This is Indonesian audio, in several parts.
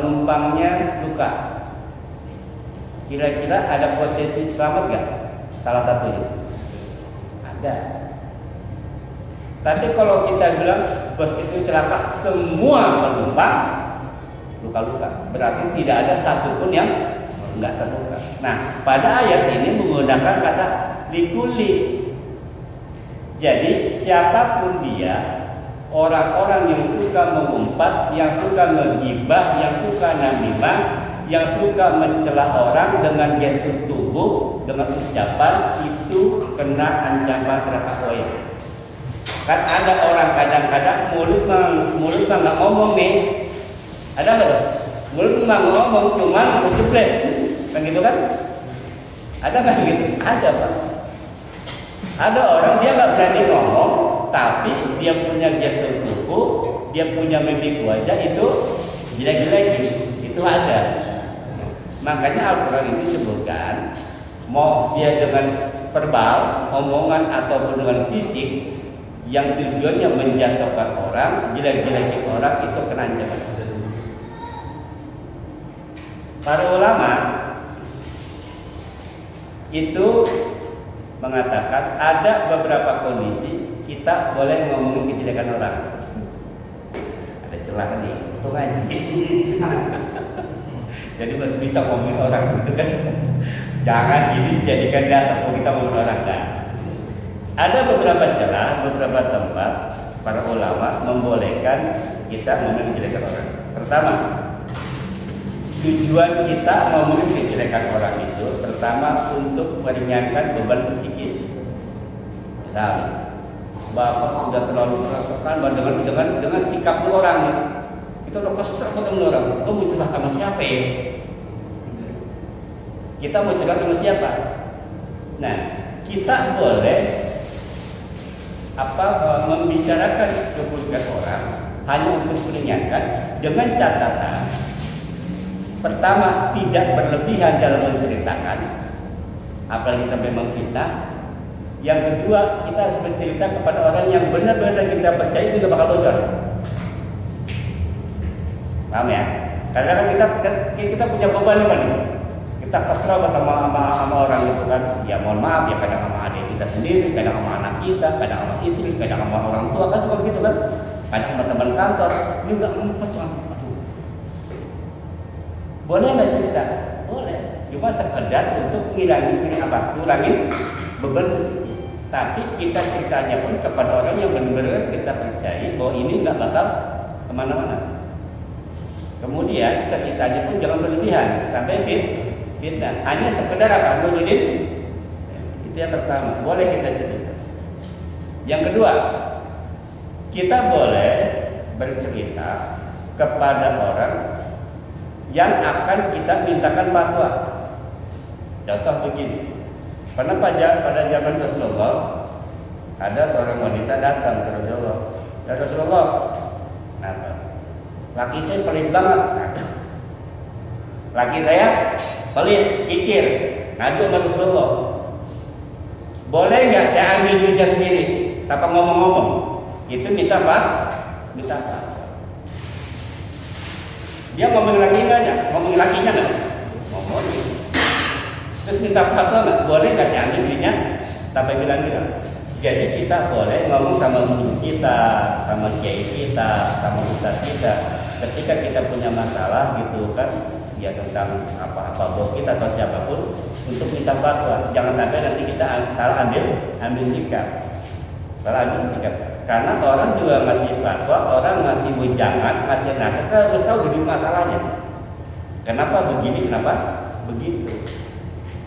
penumpangnya luka, kira-kira ada potensi selamat nggak? Salah satunya ada. Tapi kalau kita bilang bus itu celaka, semua penumpang luka-luka, berarti tidak ada satupun yang nggak terluka. Nah, pada ayat ini menggunakan kata likuli. Jadi siapapun dia, orang-orang yang suka mengumpat, yang suka ngegibah, yang suka namimah, yang suka mencela orang dengan gestur tubuh, dengan ucapan, itu kena ancaman neraka koin. Kan ada orang kadang-kadang mulut nggak ngomong nih, ada nggak tuh? Mulut nggak ngomong, cuma menjeblek, kan gitu kan? Ada nggak gitu? Ada Pak. Ada orang dia nggak berani ngomong, tapi dia punya gestur tubuh, dia punya mimik wajah itu jelek-jelek gini, itu ada. Makanya Al-Quran ini disebutkan, mau dia dengan verbal, omongan ataupun dengan fisik, yang tujuannya menjatuhkan orang, jelek-jelekin orang, itu kena ancaman. Para ulama itu mengatakan ada beberapa kondisi kita boleh ngomongin kejelekan orang. Ada celah nih, itu ngaji. Jadi masih bisa ngomongin orang gitu kan. Jangan ini dijadikan dasar kita ngomongin orang kan. Ada beberapa celah, beberapa tempat para ulama membolehkan kita ngomongin kejelekan orang. Pertama, tujuan kita ngomongin kejelekan orang itu pertama untuk meringankan beban psikis. Misalnya, bapak sudah terlalu tertekan dengan sikap orang nih. Itu udah kesel ketemu orang. Kau mau curhat sama siapa ya? Kita mau curhat sama siapa? Nah, kita boleh membicarakan keburukan orang hanya untuk meringankan, dengan catatan pertama tidak berlebihan dalam menceritakan, apalagi sampai memfitnah. Yang kedua, kita harus bercerita kepada orang yang benar-benar kita percaya itu nggak bakal bocor. Paham ya? Karena kan kita punya beban apa nih? Kita kesel sama orang itu kan. Ya mohon maaf ya, kadang sama adik kita sendiri, kadang sama anak kita, kadang sama istri, kadang sama orang tua kan suka gitu kan. Kadang sama teman kantor, ini nggak ngumpet lah. Aduh. Boleh nggak cerita? Boleh. Cuma sekedar untuk ngurangin beban psikis. Tapi kita ceritanya pun kepada orang yang benar-benar kita percaya bahwa ini nggak bakal kemana-mana. Kemudian ceritanya pun jangan berlebihan sampai fitnah. Hanya sekedar apa? Nunjukin. Itu yang pertama. Boleh kita cerita. Yang kedua, kita boleh bercerita kepada orang yang akan kita mintakan fatwa. Contoh begini. Pernah pada zaman Rasulullah ada seorang wanita datang ke Rasulullah. Ya Rasulullah, kenapa? Laki saya pelit banget. Laki saya pelit, kikir, ngadu sama Rasulullah. Boleh nggak saya ambil duitnya sendiri, tanpa ngomong-ngomong? Itu minta apa? Minta apa? Dia ngomongin lakinya nggak? Ngomongin. Terus minta fatwa nggak? Boleh nggak saya ambil duitnya? Tanpa bilang-bilang. Jadi kita boleh ngomong sama guru kita, sama kiai kita, sama ustaz kita. Ketika kita punya masalah gitu kan, ya tentang apa bos kita atau siapapun, untuk minta fatwa. Jangan sampai nanti kita salah ambil sikap. Karena orang juga ngasih fatwa, orang ngasih wejangan, ngasih nasihat, kita harus tahu duduk masalahnya. Kenapa begini, kenapa begitu?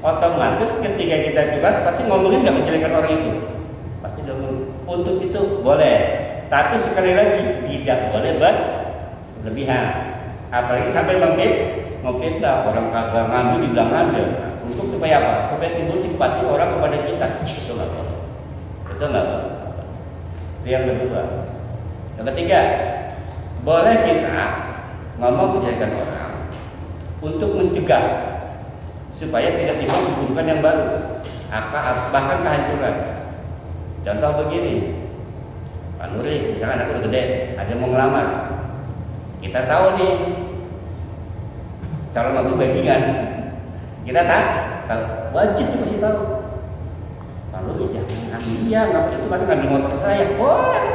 Otomatis ketika kita curhat pasti ngomongin nggak kejelekan orang itu. Pasti dong. Untuk itu boleh, tapi sekali lagi tidak boleh berlebihan. Apalagi sampai memfitnah orang kagak ngambil dibilang ngambil. Untuk supaya apa? Supaya timbul simpati orang kepada kita. Itu nggak boleh. Itu nggak boleh. Itu yang kedua. Yang ketiga, boleh kita ngomong kejelekan orang untuk mencegah supaya tidak timbul keburukan yang baru, bahkan kehancuran. Contoh begini, Pak Nuri, misalkan aku udah gede, ada yang mau ngelamar. Kita tahu nih, calon waktu bajingan. Kita tahu, wajib tuh kasih tahu. Lalu ya jangan dia nggak itu kan ngambil motor saya, boleh.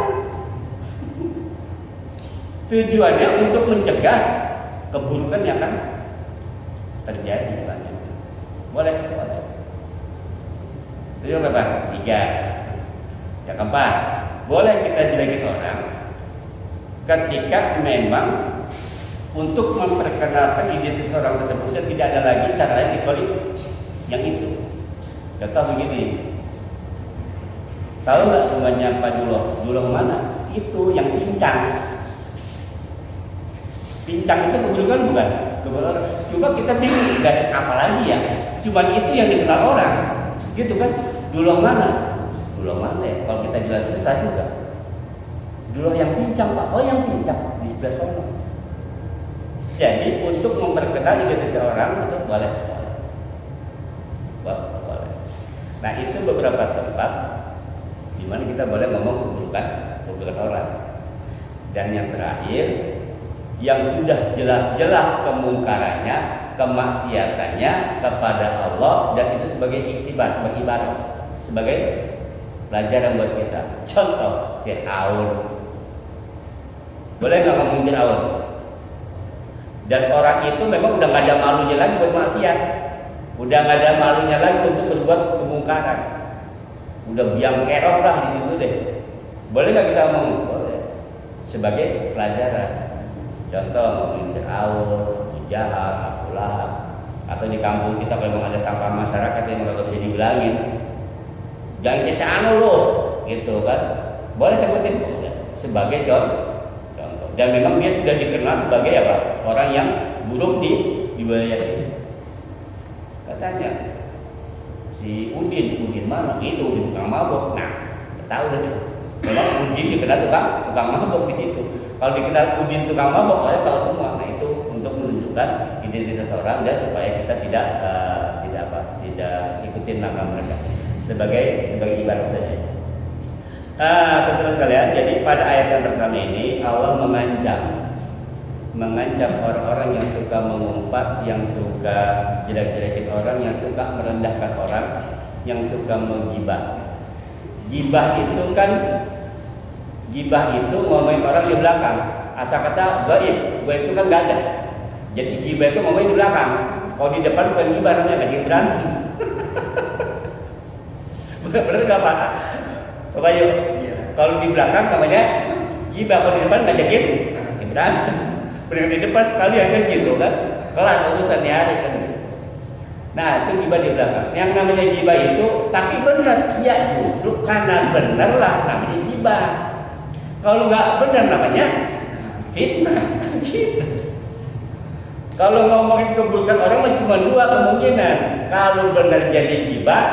Tujuannya untuk mencegah keburukan yang akan terjadi selanjutnya. Boleh. Tujuan apa? 3. Yang keempat, boleh kita jelekin orang ketika memang untuk memperkenalkan identitas orang tersebut dan tidak ada lagi cara lain kecuali yang itu. Contoh begini, tahu nggak rumahnya Pak Duloh mana? Itu yang pincang. Pincang itu keburukan bukan? Coba kita bingung, nggak apa lagi ya? Cuman itu yang dikenal orang, gitu kan? Duloh mana ya? Kalau kita jelasin saya juga. Duloh yang pincang Pak, oh yang pincang di sebelah sana. Jadi untuk memperkenal identitas orang itu boleh. Nah itu beberapa tempat di mana kita boleh ngomong keburukan orang. Dan yang terakhir, yang sudah jelas-jelas kemungkarannya, kemaksiatannya kepada Allah, dan itu sebagai iktibar, sebagai ibarat, sebagai pelajaran buat kita. Contoh Fir'aun. Boleh nggak ngomong Fir'aun? Dan orang itu memang udah nggak ada malunya lagi buat maksiat, udah nggak ada malunya lagi untuk berbuat kemungkaran, udah biang kerok lah di situ deh. Boleh nggak kita ngomong? Boleh. Sebagai pelajaran. Contoh ngomongin Fir'aun, Abu Jahal, Abu Lahab, atau di kampung kita kalau memang ada sampah masyarakat yang nggak bisa dibilangin, jangan ke sana lo, gitu kan? Boleh sebutin, boleh. Sebagai contoh. Dan memang dia sudah dikenal sebagai apa? Orang yang buruk di wilayah ini. Katanya si Udin mana? Itu Udin tukang mabok. Nah, tahu dah tuh. Memang Udin dikenal tukang mabok di situ. Kalau dikenal Udin tukang mabok, saya tahu semua. Nah itu untuk menunjukkan identitas orang dan supaya kita tidak ikutin nama mereka sebagai ibarat saja. Teman-teman sekalian, jadi pada ayat yang pertama ini Allah mengancam orang-orang yang suka mengumpat, yang suka jelek-jelekin orang, yang suka merendahkan orang, yang suka menggibah. Gibah itu ngomongin orang di belakang. Asal kata gaib itu kan gak ada. Jadi gibah itu ngomongin di belakang. Kalau di depan bukan gibah, namanya ngajakin berantem. Benar gak Pak? Bapak yuk. Kalau di belakang namanya gibah, kalau di depan ngajakin berantem. Benar di depan sekalian kan gitu kan. Kelar urusan hari kan. Nah itu gibah di belakang. Yang namanya gibah itu tapi benar, iya justru karena benar lah namanya gibah. Kalau nggak benar namanya fitnah. Gitu. Kalau ngomongin keburukan orang cuma 2 kemungkinan. Kalau benar jadi gibah,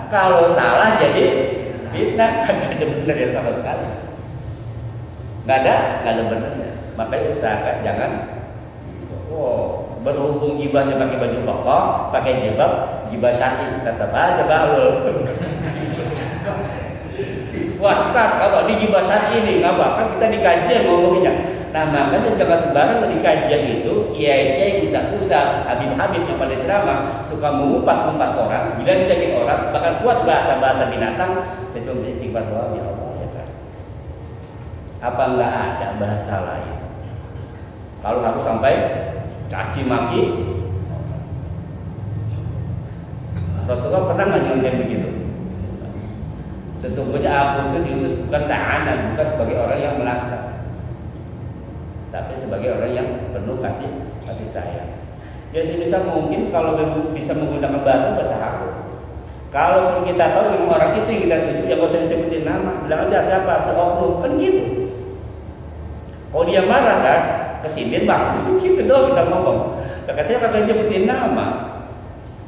kalau salah jadi fitnah. Nggak ada benar ya sama sekali. Nggak ada benarnya. Makanya usahakan jangan berhubung gibahnya pakai baju koko, pakai jilbab, gibah syar'i tetap aja baul. WhatsApp kalau di gibah syar'i ini nggak bakal kita dikajian ngomonginnya. Nah makanya jangan sembarang di kajian itu kiai-kiai ustaz-ustaz, habib-habib yang pada ceramah suka mengumpat-umpat orang, bilang-bilangin orang, bahkan kuat bahasa-bahasa binatang. Saya cuma bisa istighfar doa ya Allah ya kan. Apa nggak ada bahasa lain? Kalau harus sampai caci maki, Rasulullah pernah nggak nyontek begitu? Sesungguhnya aku itu diutus bukan ta'anan, bukan sebagai orang yang melangkah, tapi sebagai orang yang penuh kasih sayang. Ya sebisa mungkin kalau bisa menggunakan bahasa halus. Kalaupun kita tahu memang orang itu yang kita tuju, ya nggak usah disebutin nama, bilang aja siapa, seoknum, kan gitu. Kalau dia marah kan, kesindir bang, gitu doang kita ngomong. Maka saya kagak nyebutin nama.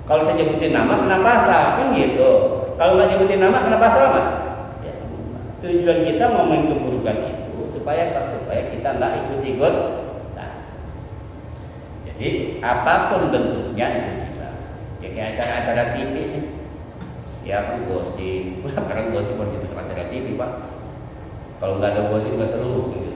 Kalau saya nyebutin nama kena pasal, kan gitu. Kalau nggak nyebutin nama kena pasal nggak? Ya, tujuan kita ngomongin keburukan itu supaya kita nggak ikut-ikut. Nah, jadi apapun bentuknya itu kita. Ya, kayak acara-acara TV nih. Ya kan gosip. Sekarang gosip bukan kita acara TV Pak. Kalau nggak ada gosip nggak seru. Gitu.